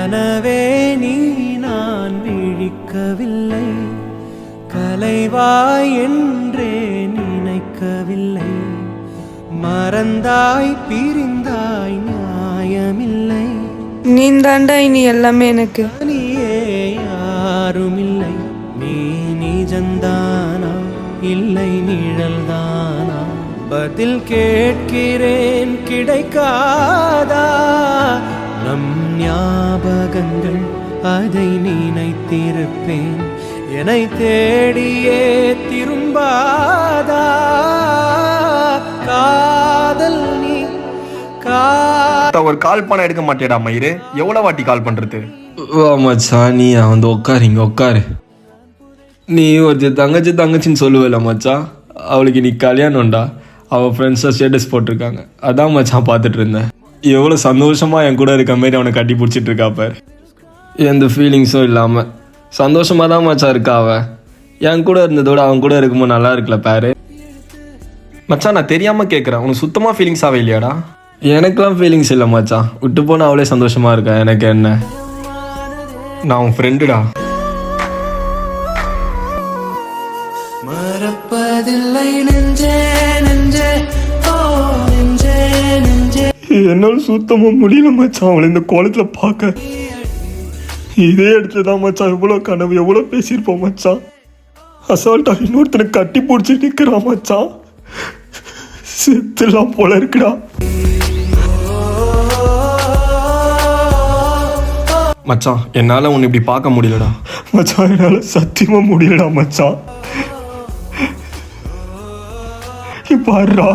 கனவே நீ நான் விழிக்கவில்லை, கலைவாய் என்றே நினைக்கவில்லை, மறந்தாய் பிரிந்தாய் நியாயமில்லை, நீந்தாண்டா இனி எல்லாமே எனக்கு. நீயே யாருமில்லை, நீ நிஜந்தானா இல்லை நிழல்தானா, பதில் கேட்கிறேன் கிடைக்காதா, நம் ஞாபகங்கள் அதை நினைத்திருப்பேன், என்னை தேடியே திரும்பாதா, காதல் நீ ஒரு கால் பண்ண எடுக்க மாட்டேடா மயிறு, எவ்வளவு வாட்டி கால் பண்றது? வா மச்சான், நீ வந்து உட்காரு, இங்கே உட்காரு. நீ ஒரு தங்கச்சின்னு சொல்லுவேல மச்சான், அவளுக்கு நீ கல்யாணம்டா. அவள் ஃப்ரெண்ட்ஸாக ஸ்டேட்டஸ் போட்டிருக்காங்க, அதான் மச்சான் பார்த்துட்டு இருந்தேன். எவ்வளோ சந்தோஷமாக என் கூட இருக்க மாரி அவனை கட்டி பிடிச்சிட்டு இருக்கா பார். எந்த ஃபீலிங்ஸும் இல்லாமல் சந்தோஷமாக தான் மச்சான் இருக்கா அவள். என் கூட இருந்ததோட அவன் கூட இருக்கும்போது நல்லா இருக்குல்ல பாரு. மச்சான் நான் தெரியாமல் கேட்குறேன், உனக்கு சுத்தமாக ஃபீலிங்ஸாகவே இல்லையாடா? எனக்கெலாம் ஃபீலிங்ஸ் இல்லை மச்சான், விட்டு போனால் அவளே சந்தோஷமாக இருக்கா, எனக்கு என்ன. நான் உன் ஃப்ரெண்டுடா. மறப்பதில்லை நெஞ்சே நெஞ்சே ஓ நெஞ்சே நெஞ்சே. என்னால் சுத்தமாக முடியல மச்சான் அவளை இந்த கோலத்தில் பார்க்க. இதே இடத்துல தான் மச்சான் எவ்வளோ கனவு எவ்வளோ பேசியிருப்போம் மச்சான். அசால்ட்டா இன்னொருத்தனை கட்டி பிடிச்சி நிற்கிறான் மச்சான், செத்துலாம் போல இருக்குடா. மச்சான் என்னால் உன்னை இப்படி பார்க்க முடியலடா மச்சான், என்னால் சத்தியமாக முடியலடா மச்சான். பாருடா